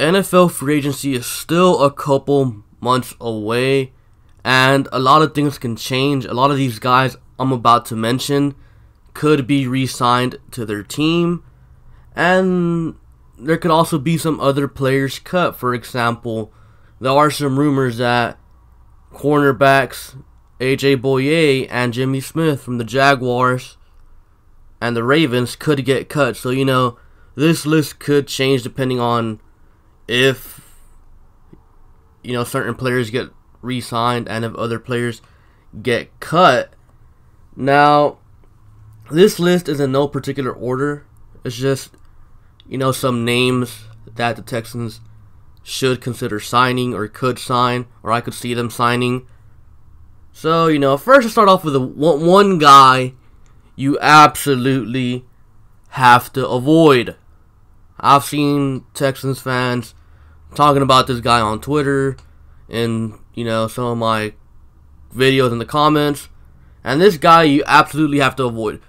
NFL free agency is still a couple months away, and a lot of things can change. A lot of these guys I'm about to mention could be re-signed to their team, and there could also be some other players cut. For example, there are some rumors that cornerbacks A.J. Boye and Jimmy Smith from the Jaguars and the Ravens could get cut. So, this list could change depending on if, certain players get re-signed and if other players get cut. Now, this list is in no particular order. It's just, some names that the Texans should consider signing or could sign, or I could see them signing. So, first to start off with one guy you absolutely have to avoid. I've seen Texans fans talking about this guy on Twitter and, some of my videos in the comments. And this guy you absolutely have to avoid.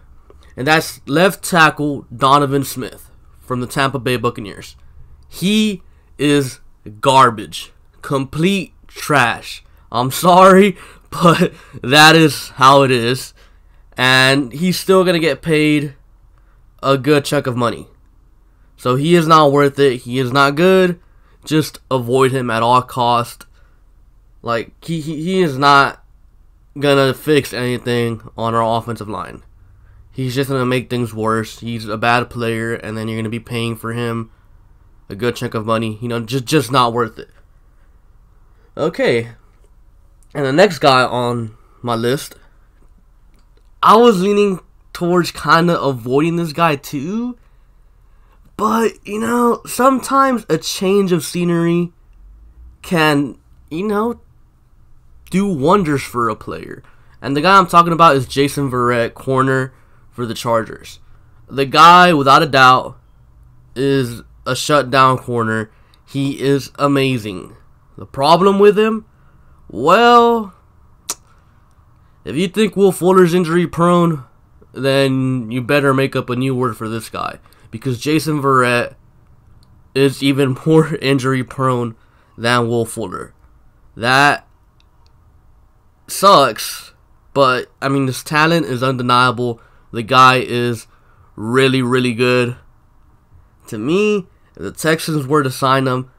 And that's left tackle Donovan Smith from the Tampa Bay Buccaneers. He is garbage. Complete trash. I'm sorry, but that is how it is. And he's still going to get paid a good chunk of money. So he is not worth it. He is not good. Just avoid him at all cost. Like, he is not going to fix anything on our offensive line. He's just going to make things worse. He's a bad player, and then you're going to be paying for him a good chunk of money. Just not worth it. Okay. And the next guy on my list, I was leaning towards kind of avoiding this guy too. But, sometimes a change of scenery can, do wonders for a player. And the guy I'm talking about is Jason Verrett, corner for the Chargers. The guy, without a doubt, is a shutdown corner. He is amazing. The problem with him, well, if you think Will Fuller's injury prone, then you better make up a new word for this guy. Because Jason Verrett is even more injury prone than Will Fuller. That sucks, but his talent is undeniable. The guy is really, really good. To me, if the Texans were to sign him,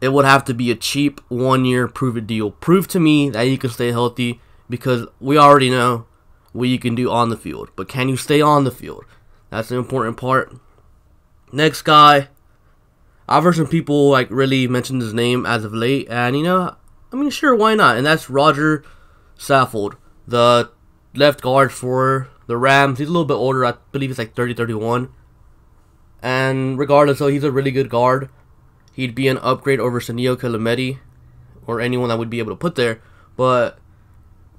it would have to be a cheap 1-year prove-it deal. Prove to me that you can stay healthy, because we already know what you can do on the field. But can you stay on the field? That's the important part. Next guy, I've heard some people really mention his name as of late, and sure, why not? And that's Roger Saffold, the left guard for the Rams. He's a little bit older. I believe he's 30, 31. And regardless, though, he's a really good guard. He'd be an upgrade over Mediocre or anyone that would be able to put there. But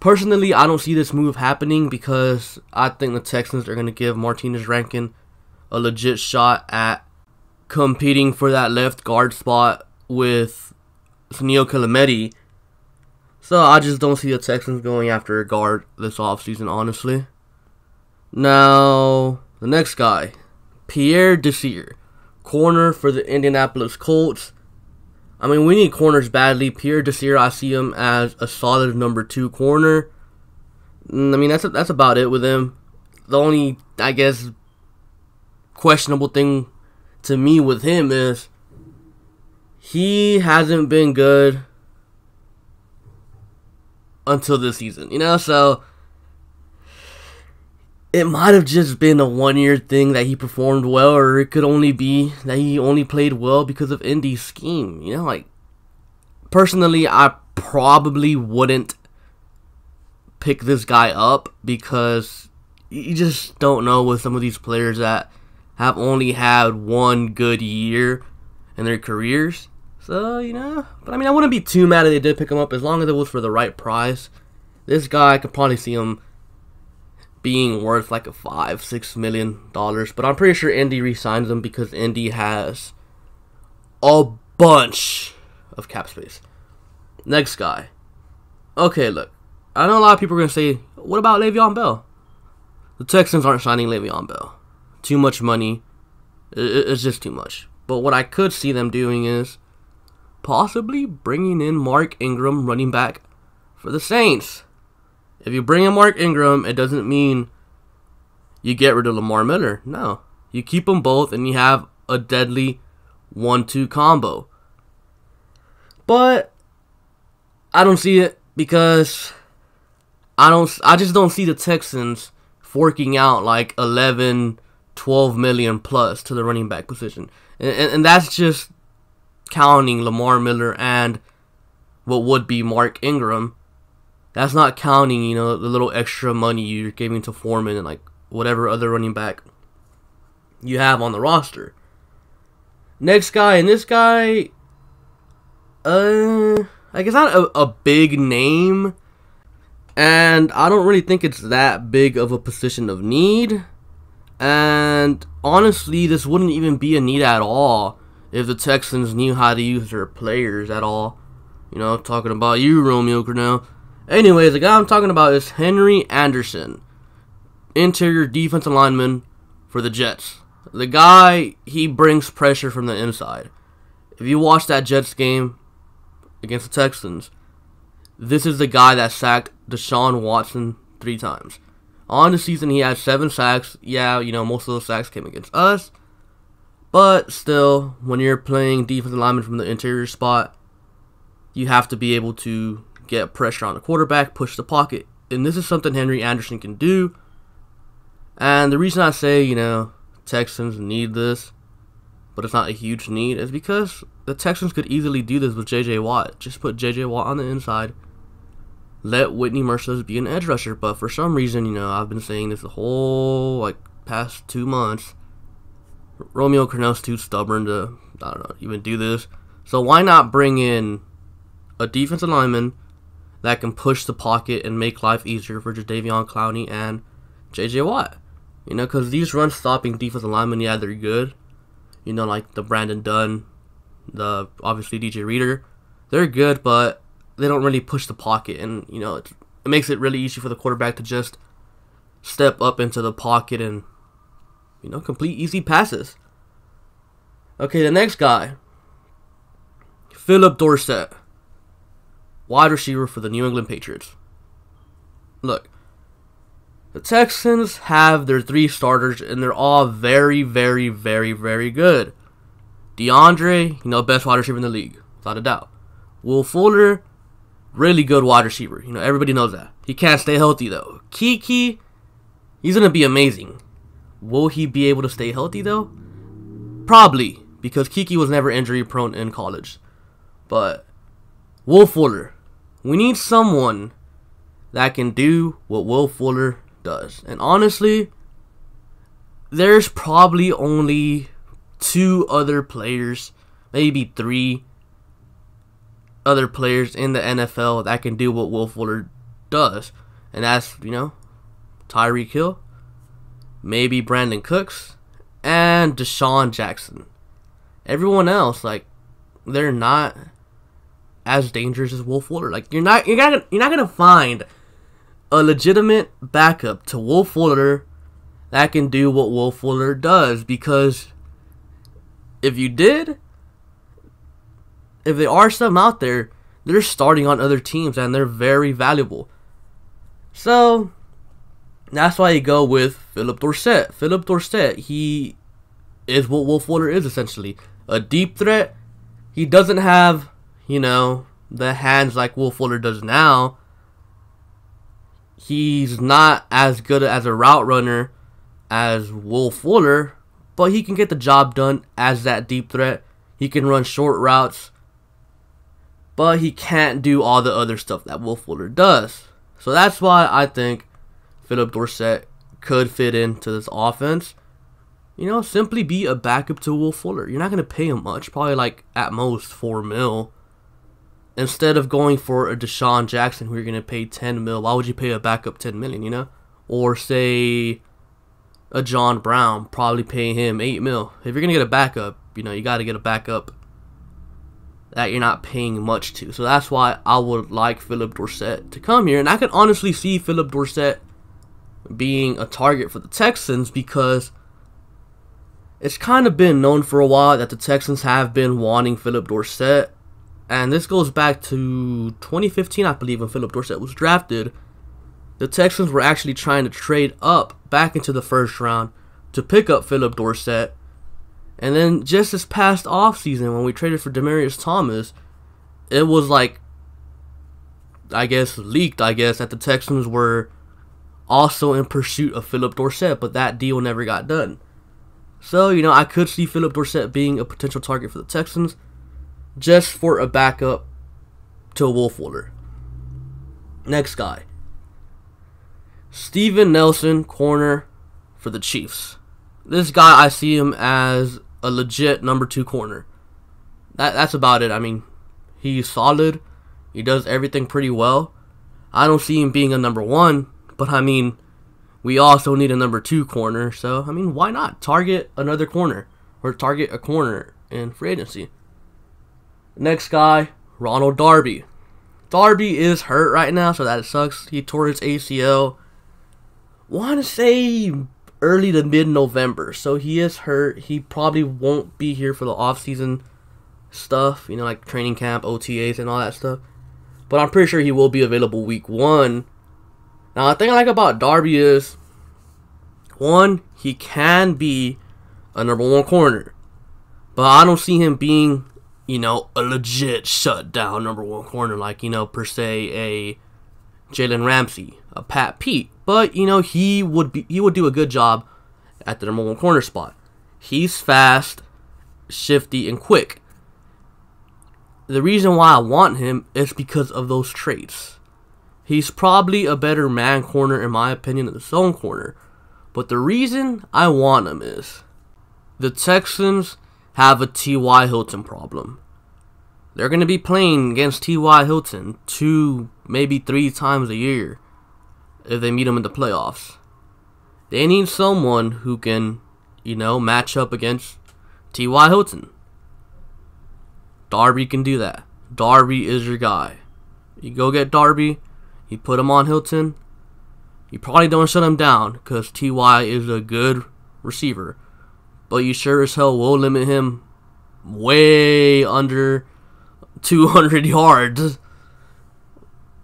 personally, I don't see this move happening because I think the Texans are going to give Martinez Rankin a legit shot at competing for that left guard spot with Mediocre. So I just don't see the Texans going after a guard this offseason, honestly. Now, the next guy, Pierre Desir, corner for the Indianapolis Colts. We need corners badly. Pierre Desir, I see him as a solid number 2 corner. That's about it with him. The only, questionable thing to me with him is he hasn't been good until this season, so it might have just been a 1-year thing that he performed well, or it could only be that he only played well because of Indy's scheme. Personally, I probably wouldn't pick this guy up because you just don't know with some of these players that have only had one good year in their careers. So, but I wouldn't be too mad if they did pick him up as long as it was for the right price. This guy, I could probably see him being worth a $5-6 million, but I'm pretty sure Indy re-signs him because Indy has a bunch of cap space. Next guy. Okay, look, I know a lot of people are going to say, what about Le'Veon Bell? The Texans aren't signing Le'Veon Bell. Too much money. It's just too much. But what I could see them doing is possibly bringing in Mark Ingram, running back for the Saints. If you bring in Mark Ingram, it doesn't mean you get rid of Lamar Miller. No. You keep them both and you have a deadly 1-2 combo. But I don't see it because I just don't see the Texans forking out like 11, 12 million plus to the running back position. And that's just counting Lamar Miller and what would be Mark Ingram. That's not counting, the little extra money you're giving to Foreman and like whatever other running back you have on the roster. Next guy, and this guy, like it's not a big name, and I don't really think it's that big of a position of need. And honestly, this wouldn't even be a need at all if the Texans knew how to use their players at all. Talking about you, Romeo Cornell. Anyways, the guy I'm talking about is Henry Anderson, interior defensive lineman for the Jets. The guy, he brings pressure from the inside. If you watch that Jets game against the Texans, this is the guy that sacked Deshaun Watson 3 times. On the season, he had 7 sacks. Yeah, most of those sacks came against us. But still, when you're playing defensive lineman from the interior spot, you have to be able to get pressure on the quarterback, push the pocket. And this is something Henry Anderson can do. And the reason I say, Texans need this, but it's not a huge need, is because the Texans could easily do this with J.J. Watt. Just put J.J. Watt on the inside. Let Whitney Mercilus be an edge rusher. But for some reason, I've been saying this the whole, past 2 months. Romeo Cornell's too stubborn to, even do this. So why not bring in a defensive lineman that can push the pocket and make life easier for Jadeveon Clowney and J.J. Watt? Because these run-stopping defensive linemen, yeah, they're good. Like the Brandon Dunn, the obviously DJ Reader. They're good, but they don't really push the pocket. And, it makes it really easy for the quarterback to just step up into the pocket and, complete easy passes. Okay, the next guy, Philip Dorsett, wide receiver for the New England Patriots. Look, the Texans have their 3 starters, and they're all very, very, very, very good. DeAndre, best wide receiver in the league, without a doubt. Will Fuller, really good wide receiver. Everybody knows that. He can't stay healthy, though. Kiki, he's going to be amazing. Will he be able to stay healthy, though? Probably, because Kiki was never injury-prone in college. But Will Fuller, we need someone that can do what Will Fuller does. And honestly, there's probably only 2 other players, maybe 3 other players in the NFL that can do what Will Fuller does. And that's, Tyreek Hill, maybe Brandon Cooks, and Deshaun Jackson. Everyone else, they're not as dangerous as Will Fuller. You're not gonna find a legitimate backup to Will Fuller that can do what Will Fuller does, because if you did, if there are some out there, they're starting on other teams and they're very valuable. So that's why you go with Philip Dorsett. Philip Dorsett, he is what Will Fuller is essentially. A deep threat. He doesn't have, the hands like Will Fuller does now. He's not as good as a route runner as Will Fuller, but he can get the job done as that deep threat. He can run short routes, but he can't do all the other stuff that Will Fuller does. So that's why I think Philip Dorsett could fit into this offense. Simply be a backup to Will Fuller. You're not going to pay him much, probably at most $4 million. Instead of going for a Deshaun Jackson who you're going to pay $10 million, why would you pay a backup $10 million, Or say a John Brown, probably pay him $8 million. If you're going to get a backup, you got to get a backup that you're not paying much to. So that's why I would like Philip Dorsett to come here. And I can honestly see Philip Dorsett being a target for the Texans, because it's kind of been known for a while that the Texans have been wanting Philip Dorsett. and this goes back to 2015, I believe, when Philip Dorsett was drafted. The Texans were actually trying to trade up back into the first round to pick up Philip Dorsett. And then just this past offseason, when we traded for Demaryius Thomas, it was like, leaked, that the Texans were also in pursuit of Philip Dorsett, but that deal never got done. So, I could see Philip Dorsett being a potential target for the Texans, just for a backup to Will Fuller. Next guy. Steven Nelson, corner for the Chiefs. This guy, I see him as a legit number 2 corner. That's about it. I mean, he's solid. He does everything pretty well. I don't see him being a number 1, but I mean, we also need a number 2 corner. So, I mean, why not target another corner or target a corner in free agency? Next guy, Ronald Darby. Darby is hurt right now, so that sucks. He tore his ACL, want to say early to mid-November. So he is hurt. He probably won't be here for the off-season stuff, like training camp, OTAs, and all that stuff. But I'm pretty sure he will be available week 1. Now, the thing I like about Darby is, 1, he can be a number 1 corner. But I don't see him being, a legit shutdown number 1 corner, like, per se a Jalen Ramsey, a Pat Pete. But, he would do a good job at the number 1 corner spot. He's fast, shifty, and quick. The reason why I want him is because of those traits. He's probably a better man corner, in my opinion, than the zone corner. But the reason I want him is the Texans have a T.Y. Hilton problem. They're going to be playing against T.Y. Hilton 2, maybe 3 times a year if they meet him in the playoffs. They need someone who can, match up against T.Y. Hilton. Darby can do that. Darby is your guy. You go get Darby, you put him on Hilton. You probably don't shut him down because T.Y. is a good receiver. But you sure as hell will limit him way under 200 yards.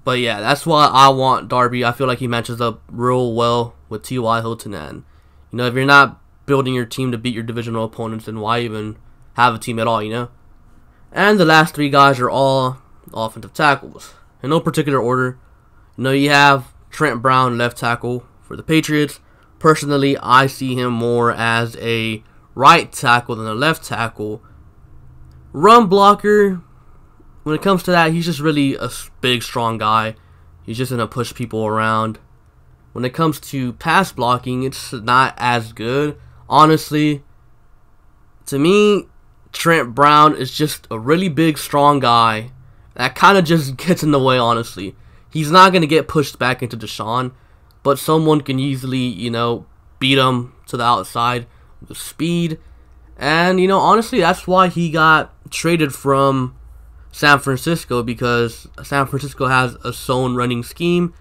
But yeah, that's why I want Darby. I feel like he matches up real well with T.Y. Hilton. And, if you're not building your team to beat your divisional opponents, then why even have a team at all, And the last 3 guys are all offensive tackles. In no particular order. You have Trent Brown, left tackle for the Patriots. Personally, I see him more as a right tackle than a left tackle. Run blocker, when it comes to that, he's just really a big, strong guy. He's just going to push people around. When it comes to pass blocking, it's not as good. Honestly, to me, Trent Brown is just a really big, strong guy that kind of just gets in the way, honestly. He's not going to get pushed back into Deshaun, but someone can easily, beat him to the outside with speed. And, honestly, that's why he got traded from San Francisco, because San Francisco has a zone running scheme,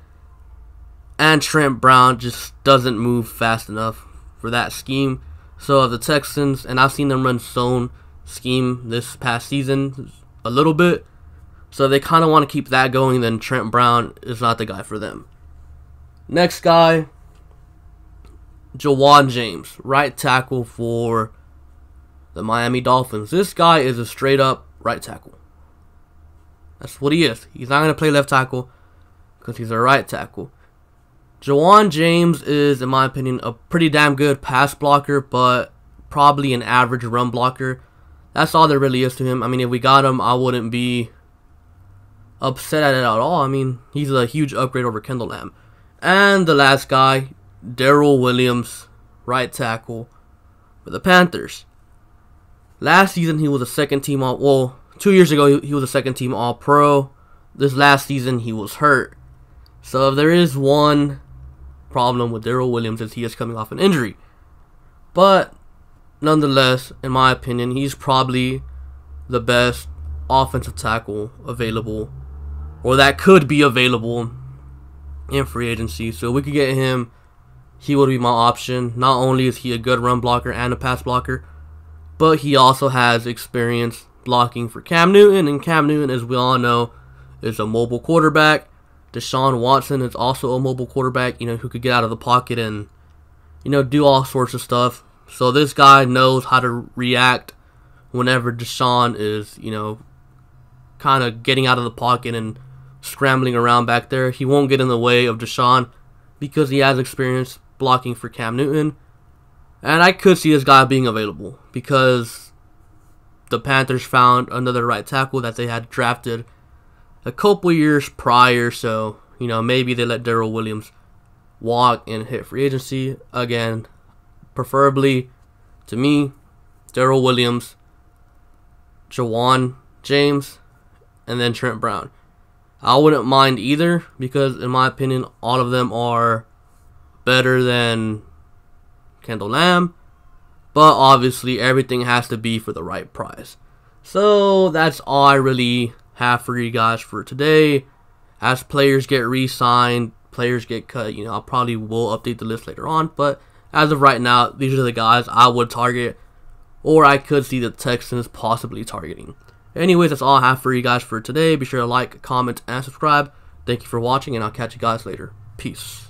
and Trent Brown just doesn't move fast enough for that scheme. So the Texans, and I've seen them run zone scheme this past season a little bit, so they kind of want to keep that going, then Trent Brown is not the guy for them. Next guy, Jawan James, right tackle for the Miami Dolphins. This guy is a straight up right tackle. That's what he is. He's not going to play left tackle because he's a right tackle. Jawan James is, in my opinion, a pretty damn good pass blocker, but probably an average run blocker. That's all there really is to him. I mean, if we got him, I wouldn't be upset at it at all. I mean, he's a huge upgrade over Kendall Lamb. And the last guy, Darrell Williams, right tackle for the Panthers. Last season, he was a second team all... Well, 2 years ago, he was a second team All-Pro. This last season, he was hurt. So if there is one problem with Darrell Williams, is he is coming off an injury. But nonetheless, in my opinion, he's probably the best offensive tackle available, or that could be available in free agency. So if we could get him, he would be my option. Not only is he a good run blocker and a pass blocker, but he also has experience blocking for Cam Newton, and Cam Newton, as we all know, is a mobile quarterback. Deshaun Watson is also a mobile quarterback, who could get out of the pocket and, do all sorts of stuff. So this guy knows how to react whenever Deshaun is, kind of getting out of the pocket and scrambling around back there. He won't get in the way of Deshaun because he has experience blocking for Cam Newton. And I could see this guy being available because the Panthers found another right tackle that they had drafted a couple years prior. So, maybe they let Darrell Williams walk and hit free agency. Again, preferably, to me, Darrell Williams, Jawan James, and then Trent Brown. I wouldn't mind either because, in my opinion, all of them are better than Kendall Lamb. But obviously, everything has to be for the right price. So that's all I really have for you guys for today. As players get re-signed, players get cut, I probably will update the list later on. But as of right now, these are the guys I would target, or I could see the Texans possibly targeting. Anyways, that's all I have for you guys for today. Be sure to like, comment, and subscribe. Thank you for watching, and I'll catch you guys later. Peace.